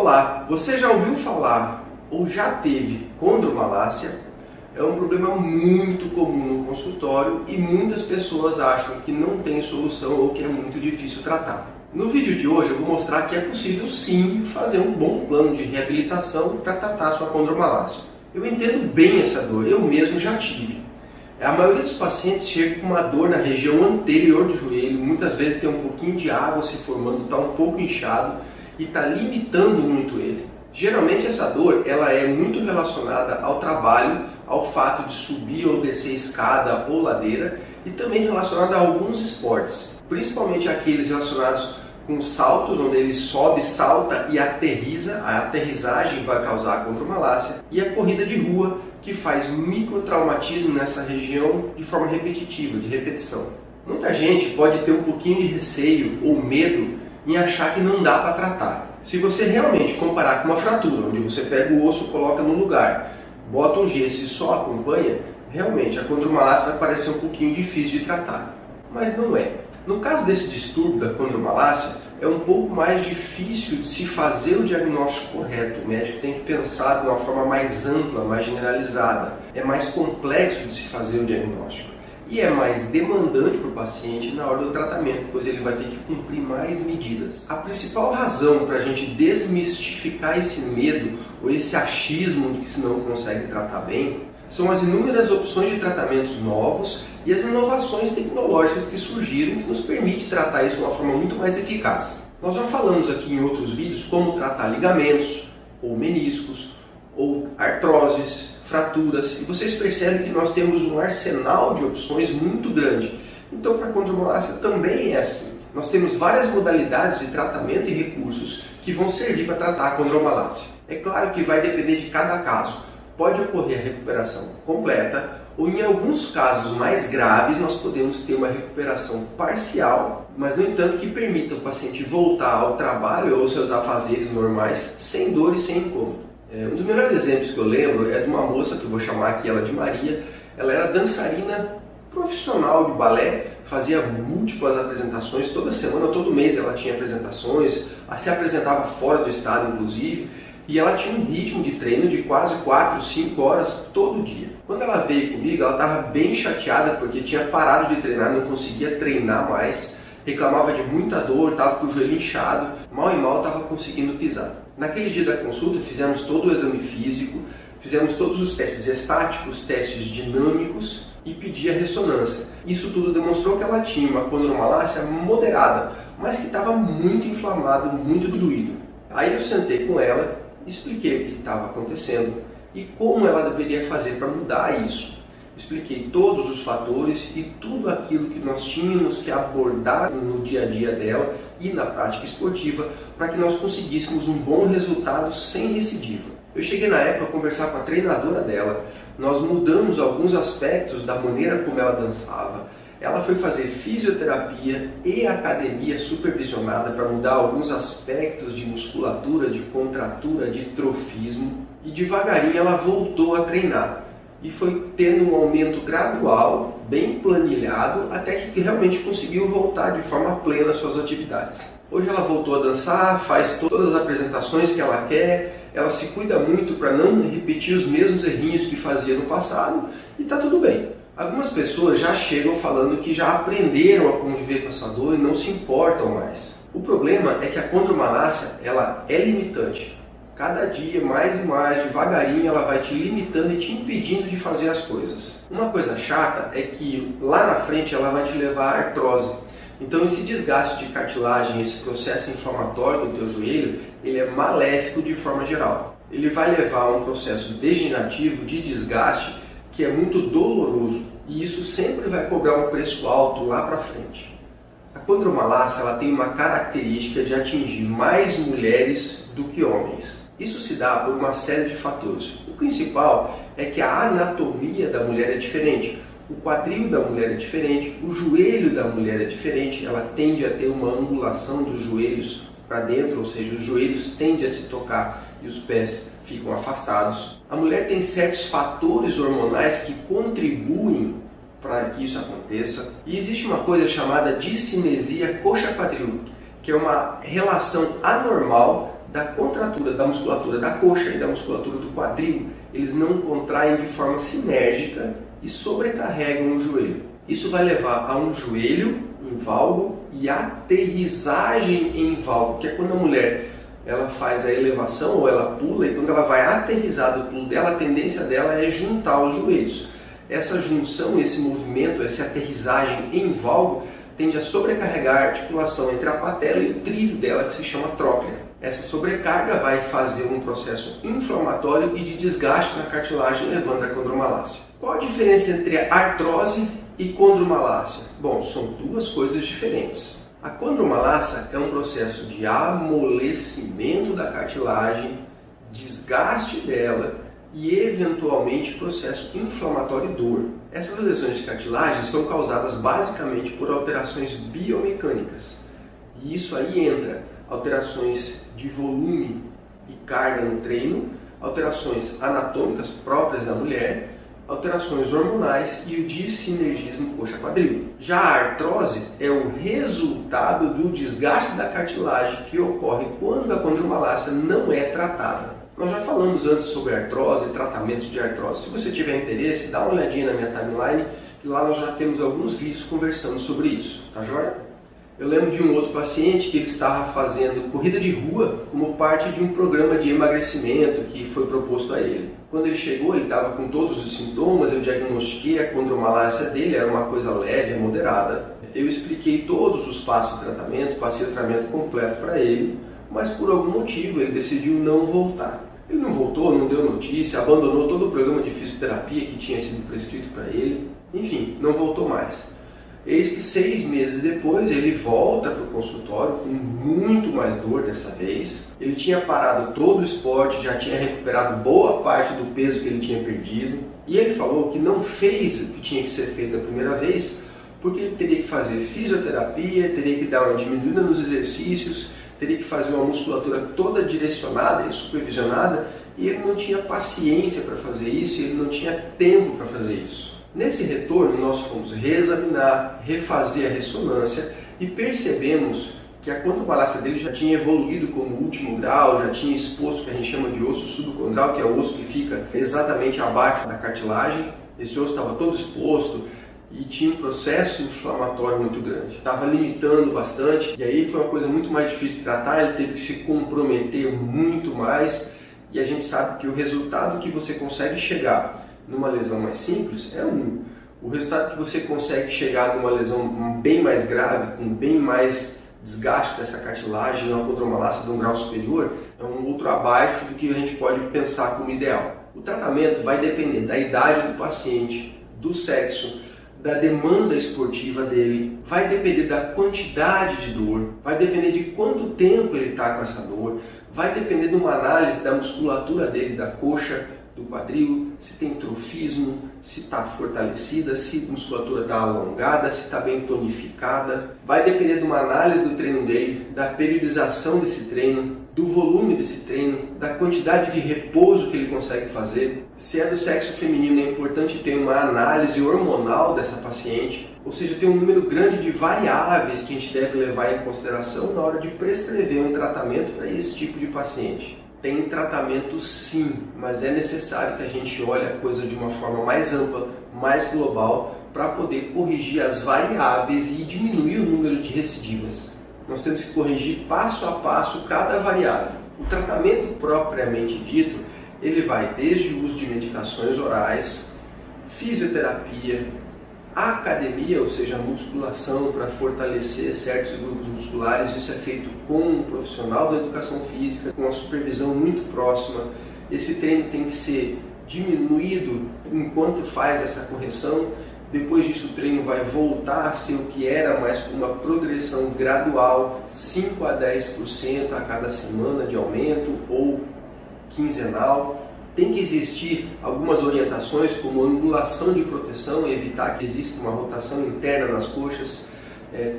Olá, você já ouviu falar ou já teve condromalácia? É um problema muito comum no consultório e muitas pessoas acham que não tem solução ou que é muito difícil tratar. No vídeo de hoje eu vou mostrar que é possível sim fazer um bom plano de reabilitação para tratar a sua condromalácia. Eu entendo bem essa dor, eu mesmo já tive. A maioria dos pacientes chega com uma dor na região anterior do joelho, muitas vezes tem um pouquinho de água se formando, está um pouco inchado e está limitando muito ele. Geralmente essa dor ela é muito relacionada ao trabalho, ao fato de subir ou descer escada ou ladeira e também relacionada a alguns esportes, principalmente aqueles relacionados com saltos, onde ele sobe, salta e aterriza. A aterrissagem vai causar a condromalácia, e a corrida de rua, que faz microtraumatismo nessa região de forma repetitiva, de repetição. Muita gente pode ter um pouquinho de receio ou medo em achar que não dá para tratar. Se você realmente comparar com uma fratura, onde você pega o osso, coloca no lugar, bota um gesso e só acompanha, realmente a condromalácia vai parecer um pouquinho difícil de tratar. Mas não é. No caso desse distúrbio da condromalácia, é um pouco mais difícil de se fazer o diagnóstico correto. O médico tem que pensar de uma forma mais ampla, mais generalizada. É mais complexo de se fazer o diagnóstico. E é mais demandante para o paciente na hora do tratamento, pois ele vai ter que cumprir mais medidas. A principal razão para a gente desmistificar esse medo ou esse achismo de que se não consegue tratar bem são as inúmeras opções de tratamentos novos e as inovações tecnológicas que surgiram que nos permite tratar isso de uma forma muito mais eficaz. Nós já falamos aqui em outros vídeos como tratar ligamentos, ou meniscos, ou artroses, fraturas, e vocês percebem que nós temos um arsenal de opções muito grande. Então, para a condromalácia também é assim. Nós temos várias modalidades de tratamento e recursos que vão servir para tratar a condromalácia. É claro que vai depender de cada caso. Pode ocorrer a recuperação completa, ou em alguns casos mais graves nós podemos ter uma recuperação parcial, mas no entanto que permita o paciente voltar ao trabalho ou seus afazeres normais sem dor e sem incômodo. Um dos melhores exemplos que eu lembro é de uma moça, que eu vou chamar aqui ela de Maria. Ela era dançarina profissional de balé, fazia múltiplas apresentações, toda semana, todo mês ela tinha apresentações, se apresentava fora do estado inclusive, e ela tinha um ritmo de treino de quase 4, 5 horas todo dia. Quando ela veio comigo, ela estava bem chateada porque tinha parado de treinar, não conseguia treinar mais, reclamava de muita dor, estava com o joelho inchado, mal e mal estava conseguindo pisar. Naquele dia da consulta fizemos todo o exame físico, fizemos todos os testes estáticos, testes dinâmicos e pedi a ressonância. Isso tudo demonstrou que ela tinha uma condromalácia moderada, mas que estava muito inflamado, muito doído. Aí eu sentei com ela, expliquei o que estava acontecendo e como ela deveria fazer para mudar isso. Expliquei todos os fatores e tudo aquilo que nós tínhamos que abordar no dia a dia dela e na prática esportiva para que nós conseguíssemos um bom resultado sem recidiva. Eu cheguei na época a conversar com a treinadora dela, nós mudamos alguns aspectos da maneira como ela dançava. Ela foi fazer fisioterapia e academia supervisionada para mudar alguns aspectos de musculatura, de contratura, de trofismo. E devagarinho ela voltou a treinar. E foi tendo um aumento gradual, bem planilhado, até que realmente conseguiu voltar de forma plena às suas atividades. Hoje ela voltou a dançar, faz todas as apresentações que ela quer, ela se cuida muito para não repetir os mesmos errinhos que fazia no passado e está tudo bem. Algumas pessoas já chegam falando que já aprenderam a conviver com essa dor e não se importam mais. O problema é que a condromalácia ela é limitante. Cada dia, mais e mais, devagarinho, ela vai te limitando e te impedindo de fazer as coisas. Uma coisa chata é que lá na frente ela vai te levar à artrose. Então esse desgaste de cartilagem, esse processo inflamatório do teu joelho, ele é maléfico de forma geral. Ele vai levar a um processo degenerativo de desgaste que é muito doloroso, e isso sempre vai cobrar um preço alto lá para frente. A condromalácia ela tem uma característica de atingir mais mulheres do que homens. Isso se dá por uma série de fatores. O principal é que a anatomia da mulher é diferente. O quadril da mulher é diferente, o joelho da mulher é diferente, ela tende a ter uma angulação dos joelhos para dentro, ou seja, os joelhos tendem a se tocar e os pés ficam afastados. A mulher tem certos fatores hormonais que contribuem para que isso aconteça. E existe uma coisa chamada dissinesia coxa-quadril, que é uma relação anormal da contratura da musculatura da coxa e da musculatura do quadril, eles não contraem de forma sinérgica e sobrecarregam o joelho. Isso vai levar a um joelho em valgo e aterrissagem em valgo, que é quando a mulher ela faz a elevação ou ela pula, e quando ela vai aterrissar do pulo dela, a tendência dela é juntar os joelhos. Essa junção, esse movimento, essa aterrissagem em valgo, tende a sobrecarregar a articulação entre a patela e o trílio dela, que se chama tróclea. Essa sobrecarga vai fazer um processo inflamatório e de desgaste na cartilagem, levando à condromalácia. Qual a diferença entre artrose e condromalácia? Bom, são duas coisas diferentes. A condromalácia é um processo de amolecimento da cartilagem, desgaste dela e, eventualmente, processo inflamatório e dor. Essas lesões de cartilagem são causadas basicamente por alterações biomecânicas. E isso aí entra alterações de volume e carga no treino, alterações anatômicas próprias da mulher, alterações hormonais e o dissinergismo coxa-quadril. Já a artrose é o resultado do desgaste da cartilagem que ocorre quando a condromalácia não é tratada. Nós já falamos antes sobre artrose e tratamentos de artrose. Se você tiver interesse, dá uma olhadinha na minha timeline, que lá nós já temos alguns vídeos conversando sobre isso, tá joia? Eu lembro de um outro paciente que ele estava fazendo corrida de rua como parte de um programa de emagrecimento que foi proposto a ele. Quando ele chegou, ele estava com todos os sintomas, eu diagnostiquei a condromalácia dele, era uma coisa leve, moderada. Eu expliquei todos os passos de tratamento, passei o tratamento completo para ele, mas por algum motivo ele decidiu não voltar. Ele não voltou, não deu notícia, abandonou todo o programa de fisioterapia que tinha sido prescrito para ele, enfim, não voltou mais. Eis que 6 meses depois ele volta para o consultório com muito mais dor dessa vez. Ele tinha parado todo o esporte, já tinha recuperado boa parte do peso que ele tinha perdido. E ele falou que não fez o que tinha que ser feito da primeira vez, porque ele teria que fazer fisioterapia, teria que dar uma diminuída nos exercícios, teria que fazer uma musculatura toda direcionada e supervisionada, e ele não tinha paciência para fazer isso, e ele não tinha tempo para fazer isso. Nesse retorno, nós fomos reexaminar, refazer a ressonância e percebemos que a condromalácia dele já tinha evoluído como último grau, já tinha exposto o que a gente chama de osso subcondral, que é o osso que fica exatamente abaixo da cartilagem. Esse osso estava todo exposto e tinha um processo inflamatório muito grande. Estava limitando bastante e aí foi uma coisa muito mais difícil de tratar, ele teve que se comprometer muito mais e a gente sabe que o resultado que você consegue chegar numa lesão mais simples é o resultado que você consegue chegar numa lesão bem mais grave, com bem mais desgaste dessa cartilagem, uma condromalácia de um grau superior, é um outro abaixo do que a gente pode pensar como ideal. O tratamento vai depender da idade do paciente, do sexo, da demanda esportiva dele, vai depender da quantidade de dor, vai depender de quanto tempo ele está com essa dor, vai depender de uma análise da musculatura dele, da coxa, do quadril, se tem trofismo, se está fortalecida, se a musculatura está alongada, se está bem tonificada. Vai depender de uma análise do treino dele, da periodização desse treino, do volume desse treino, da quantidade de repouso que ele consegue fazer. Se é do sexo feminino, é importante ter uma análise hormonal dessa paciente, ou seja, tem um número grande de variáveis que a gente deve levar em consideração na hora de prescrever um tratamento para esse tipo de paciente. Tem tratamento sim, mas é necessário que a gente olhe a coisa de uma forma mais ampla, mais global, para poder corrigir as variáveis e diminuir o número de recidivas. Nós temos que corrigir passo a passo cada variável. O tratamento propriamente dito, ele vai desde o uso de medicações orais, fisioterapia, academia, ou seja, musculação para fortalecer certos grupos musculares. Isso é feito com um profissional da educação física, com uma supervisão muito próxima. Esse treino tem que ser diminuído enquanto faz essa correção. Depois disso, o treino vai voltar a ser o que era, mas com uma progressão gradual, 5 a 10% a cada semana de aumento ou quinzenal. Tem que existir algumas orientações, como angulação de proteção, evitar que exista uma rotação interna nas coxas.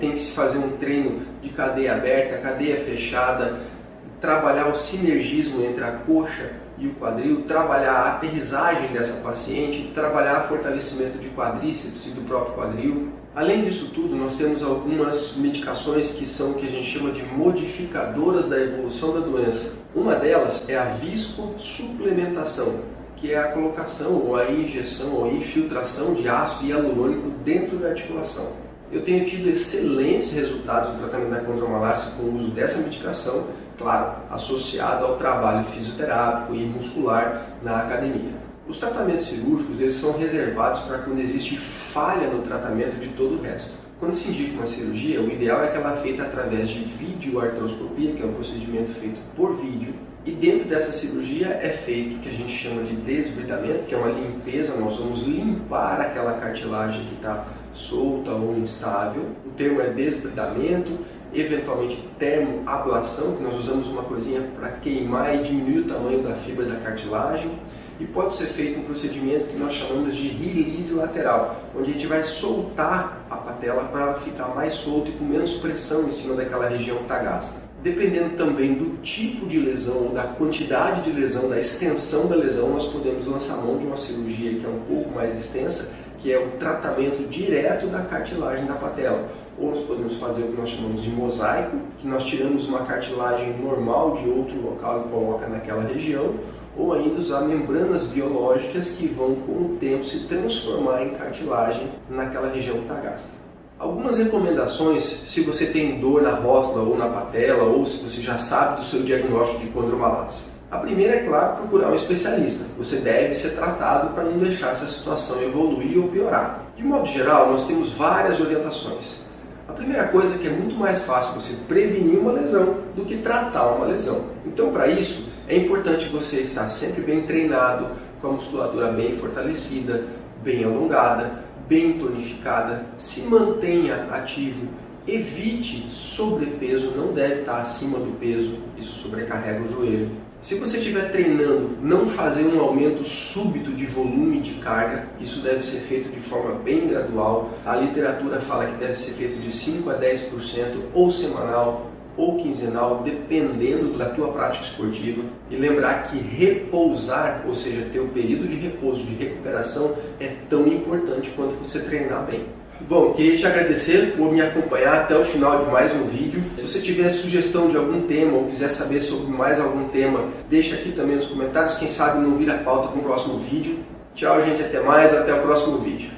Tem que se fazer um treino de cadeia aberta, cadeia fechada, trabalhar o sinergismo entre a coxa e o quadril, trabalhar a aterrissagem dessa paciente, trabalhar o fortalecimento de quadríceps e do próprio quadril. Além disso tudo, nós temos algumas medicações que são o que a gente chama de modificadoras da evolução da doença. Uma delas é a viscosuplementação, que é a colocação ou a injeção ou infiltração de ácido hialurônico dentro da articulação. Eu tenho tido excelentes resultados no tratamento da condromalácia com o uso dessa medicação, claro, associado ao trabalho fisioterápico e muscular na academia. Os tratamentos cirúrgicos eles são reservados para quando existe falha no tratamento de todo o resto. Quando se indica uma cirurgia, o ideal é que ela é feita através de videoartroscopia, que é um procedimento feito por vídeo, e dentro dessa cirurgia é feito o que a gente chama de desbridamento, que é uma limpeza, nós vamos limpar aquela cartilagem que está solta ou instável. O termo é desbridamento, eventualmente termoablação, que nós usamos uma coisinha para queimar e diminuir o tamanho da fibra da cartilagem. E pode ser feito um procedimento que nós chamamos de release lateral, onde a gente vai soltar a patela para ela ficar mais solta e com menos pressão em cima daquela região que está gasta. Dependendo também do tipo de lesão, da quantidade de lesão, da extensão da lesão, nós podemos lançar mão de uma cirurgia que é um pouco mais extensa, que é o tratamento direto da cartilagem da patela. Ou nós podemos fazer o que nós chamamos de mosaico, que nós tiramos uma cartilagem normal de outro local e coloca naquela região, ou ainda usar membranas biológicas que vão com o tempo se transformar em cartilagem naquela região que está gasta. Algumas recomendações, se você tem dor na rótula ou na patela, ou se você já sabe do seu diagnóstico de condromalácia. A primeira é, claro, procurar um especialista. Você deve ser tratado para não deixar essa situação evoluir ou piorar. De modo geral, nós temos várias orientações. A primeira coisa é que é muito mais fácil você prevenir uma lesão do que tratar uma lesão. Então, para isso, é importante você estar sempre bem treinado, com a musculatura bem fortalecida, bem alongada, bem tonificada, se mantenha ativo, evite sobrepeso, não deve estar acima do peso, isso sobrecarrega o joelho. Se você estiver treinando, não fazer um aumento súbito de volume de carga, isso deve ser feito de forma bem gradual. A literatura fala que deve ser feito de 5 a 10% ou semanal ou quinzenal, dependendo da tua prática esportiva. E lembrar que repousar, ou seja, ter um período de repouso, de recuperação, é tão importante quanto você treinar bem. Bom, queria te agradecer por me acompanhar até o final de mais um vídeo. Se você tiver sugestão de algum tema ou quiser saber sobre mais algum tema, deixa aqui também nos comentários. Quem sabe não vira pauta para o próximo vídeo. Tchau, gente. Até mais. Até o próximo vídeo.